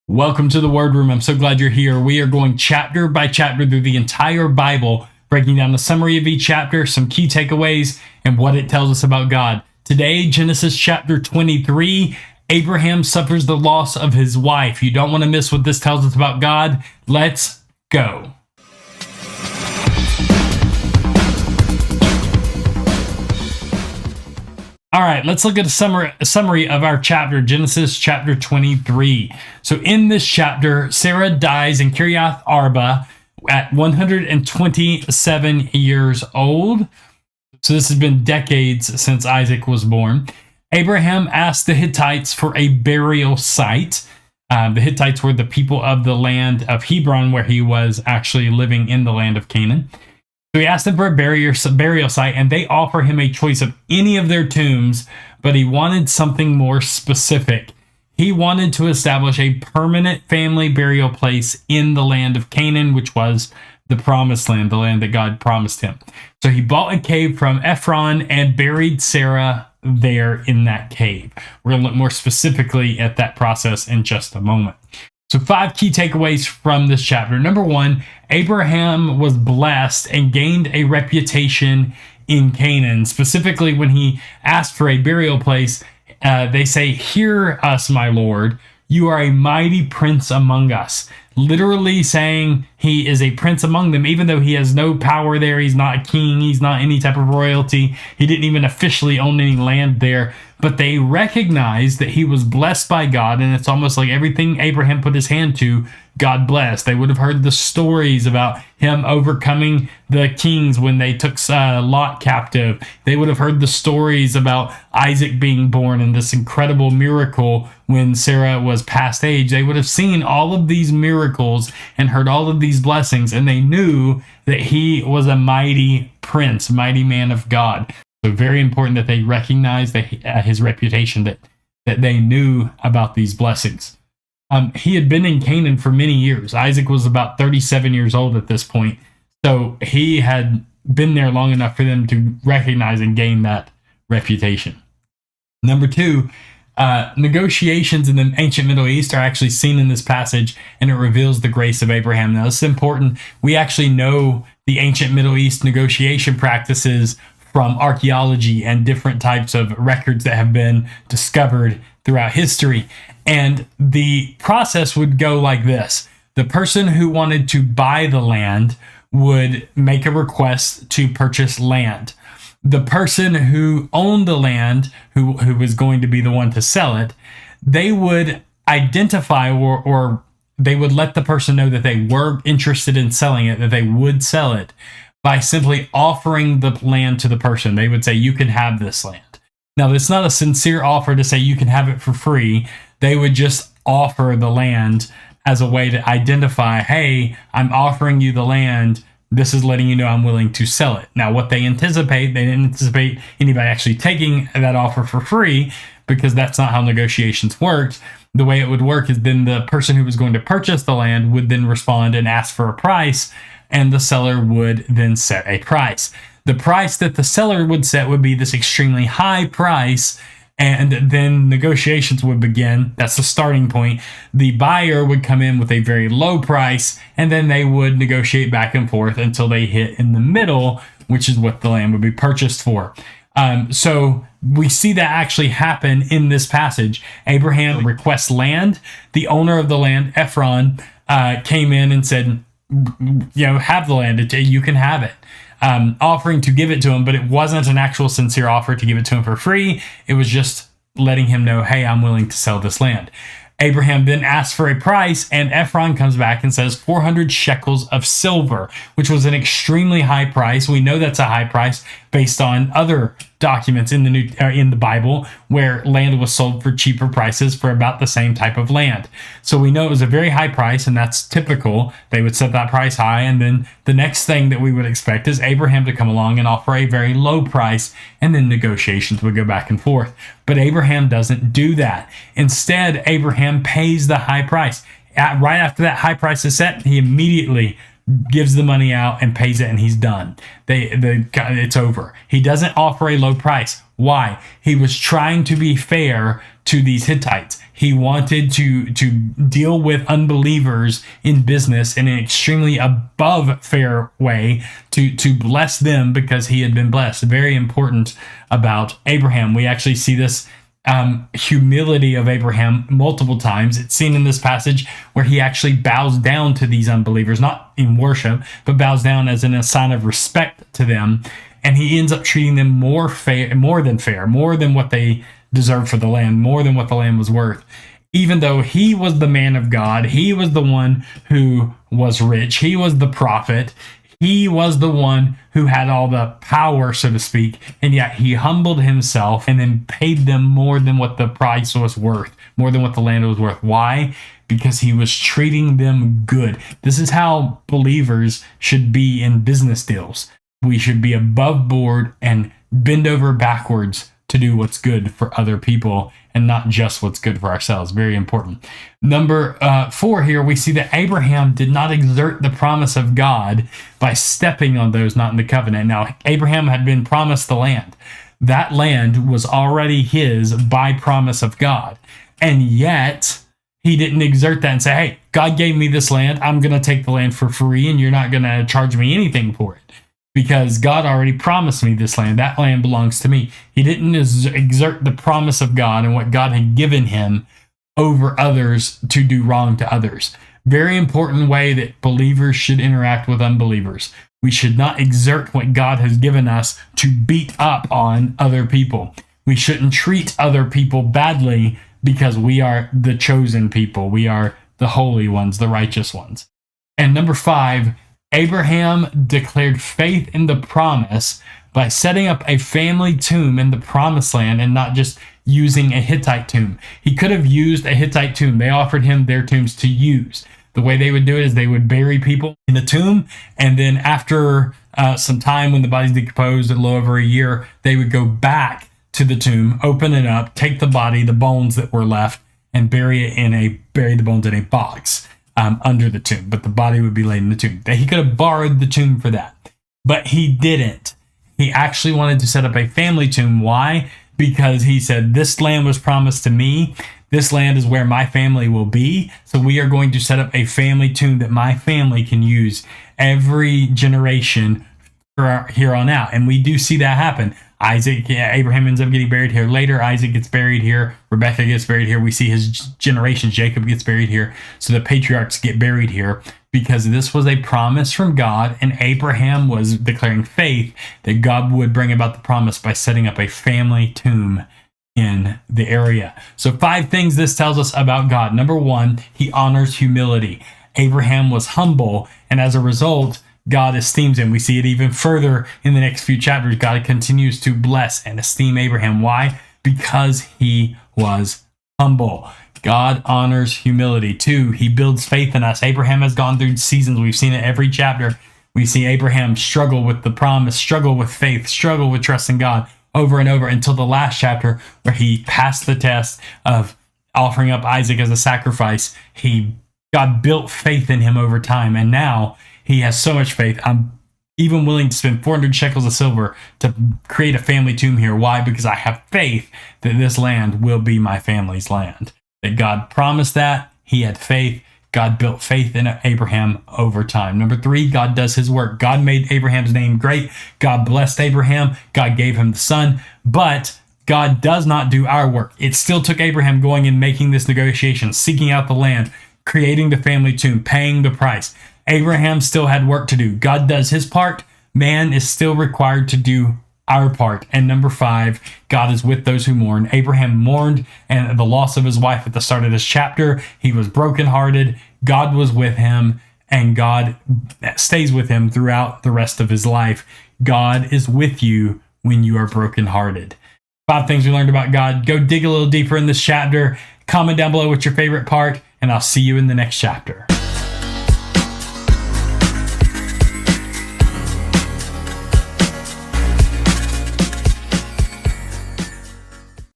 Welcome to the Word Room. I'm so glad you're here. We are going chapter by chapter through the entire Bible, breaking down the summary of each chapter, some key takeaways, and what it tells us about God. Today, Genesis chapter 23, Abraham suffers the loss of his wife. You don't want to miss what this tells us about God. Let's go. All right, let's look at a summary of our chapter, Genesis chapter 23. So in this chapter, Sarah dies in Kiriath Arba at 127 years old. So this has been decades since Isaac was born. Abraham asked the Hittites for a burial site. The Hittites were the people of the land of Hebron, where he was actually living in the land of Canaan. So he asked them for a burial site, and they offer him a choice of any of their tombs, but he wanted something more specific. He wanted to establish a permanent family burial place in the land of Canaan, which was the promised land, the land that God promised him. So he bought a cave from Ephron and buried Sarah there in that cave. We're going to look more specifically at that process in just a moment. So 5 key takeaways from this chapter. Number 1, Abraham was blessed and gained a reputation in Canaan. Specifically, when he asked for a burial place, they say, "Hear us, my Lord. You are a mighty prince among us." Literally saying he is a prince among them, even though he has no power there. He's not a king. He's not any type of royalty. He didn't even officially own any land there. But they recognize that he was blessed by God, and it's almost like everything Abraham put his hand to, God blessed. They would have heard the stories about him overcoming the kings when they took Lot captive. They would have heard the stories about Isaac being born and this incredible miracle when Sarah was past age. They would have seen all of these miracles and heard all of these blessings, and they knew that he was a mighty prince, mighty man of God. So very important that they recognize his reputation, that they knew about these blessings. He had been in Canaan for many years. Isaac was about 37 years old at this point. So he had been there long enough for them to recognize and gain that reputation. Number 2, negotiations in the ancient Middle East are actually seen in this passage, and it reveals the grace of Abraham. Now, this is important. We actually know the ancient Middle East negotiation practices from archaeology and different types of records that have been discovered throughout history. And the process would go like this. The person who wanted to buy the land would make a request to purchase land. The person who owned the land, who was going to be the one to sell it, they would identify or they would let the person know that they were interested in selling it, that they would sell it, by simply offering the land to the person. They would say, "You can have this land." Now, it's not a sincere offer to say you can have it for free. They would just offer the land as a way to identify, "Hey, I'm offering you the land. This is letting you know I'm willing to sell it." Now, what they didn't anticipate anybody actually taking that offer for free, because that's not how negotiations worked. The way it would work is then the person who was going to purchase the land would then respond and ask for a price, and the seller would then set a price. The price that the seller would set would be this extremely high price, and then negotiations would begin. That's the starting point. The buyer would come in with a very low price, and then they would negotiate back and forth until they hit in the middle, which is what the land would be purchased for. So we see that actually happen in this passage. Abraham requests land. The owner of the land, Ephron, came in and said, "Have the land. You can have it." Offering to give it to him, but it wasn't an actual sincere offer to give it to him for free. It was just letting him know, "Hey, I'm willing to sell this land." Abraham then asks for a price, and Ephron comes back and says 400 shekels of silver, which was an extremely high price. We know that's a high price based on other documents in the Bible where land was sold for cheaper prices for about the same type of land. So we know it was a very high price, and that's typical. They would set that price high, and then the next thing that we would expect is Abraham to come along and offer a very low price, and then negotiations would go back and forth. But Abraham doesn't do that. Instead, Abraham pays the high price. Right after that high price is set, he immediately gives the money out and pays it, and he's done. It's over. He doesn't offer a low price. Why? He was trying to be fair to these Hittites. He wanted to deal with unbelievers in business in an extremely above fair way to bless them because he had been blessed. Very important about Abraham. We actually see this humility of Abraham multiple times. It's seen in this passage where he actually bows down to these unbelievers, not in worship, but bows down as in a sign of respect to them. And he ends up treating them more than fair, more than what they deserved for the land, more than what the land was worth. Even though he was the man of God, he was the one who was rich, he was the prophet, he was the one who had all the power, so to speak, and yet he humbled himself and then paid them more than what the price was worth, more than what the land was worth. Why? Because he was treating them good. This is how believers should be in business deals. We should be above board and bend over backwards to do what's good for other people and not just what's good for ourselves. Very important. Number 4 here, we see that Abraham did not exert the promise of God by stepping on those not in the covenant. Now, Abraham had been promised the land. That land was already his by promise of God. And yet, he didn't exert that and say, hey, God gave me this land. I'm going to take the land for free and you're not going to charge me anything for it. Because God already promised me this land. That land belongs to me. He didn't exert the promise of God and what God had given him over others to do wrong to others. Very important way that believers should interact with unbelievers. We should not exert what God has given us to beat up on other people. We shouldn't treat other people badly because we are the chosen people. We are the holy ones, the righteous ones. And number 5, Abraham declared faith in the promise by setting up a family tomb in the promised land and not just using a Hittite tomb. He could have used a Hittite tomb. They offered him their tombs to use. The way they would do it is they would bury people in the tomb, and then after some time when the body's decomposed, a little over a year, they would go back to the tomb, open it up, take the body, the bones that were left, and bury the bones in a box. Under the tomb, but the body would be laid in the tomb. He could have borrowed the tomb for that, but he didn't. He actually wanted to set up a family tomb. Why? Because he said, this land was promised to me. This land is where my family will be. So we are going to set up a family tomb that my family can use every generation for here on out. And we do see that happen. Abraham ends up getting buried here later. Isaac gets buried here. Rebecca gets buried here. We see his generations. Jacob gets buried here. So the patriarchs get buried here because this was a promise from God, and Abraham was declaring faith that God would bring about the promise by setting up a family tomb in the area. So 5 things this tells us about God. Number 1, he honors humility. Abraham was humble, and as a result, God esteems him. We see it even further in the next few chapters. God continues to bless and esteem Abraham. Why? Because he was humble. God honors humility. 2, he builds faith in us. Abraham has gone through seasons. We've seen it every chapter. We see Abraham struggle with the promise, struggle with faith, struggle with trusting God over and over until the last chapter where he passed the test of offering up Isaac as a sacrifice. God built faith in him over time, and now he has so much faith. I'm even willing to spend 400 shekels of silver to create a family tomb here. Why? Because I have faith that this land will be my family's land. That God promised that. He had faith. God built faith in Abraham over time. Number 3, God does his work. God made Abraham's name great. God blessed Abraham. God gave him the son. But God does not do our work. It still took Abraham going and making this negotiation, seeking out the land, creating the family tomb, paying the price. Abraham still had work to do. God does his part. Man is still required to do our part. And number 5, God is with those who mourn. Abraham mourned and the loss of his wife at the start of this chapter. He was brokenhearted. God was with him, and God stays with him throughout the rest of his life. God is with you when you are brokenhearted. 5 things we learned about God. Go dig a little deeper in this chapter. Comment down below what's your favorite part, and I'll see you in the next chapter.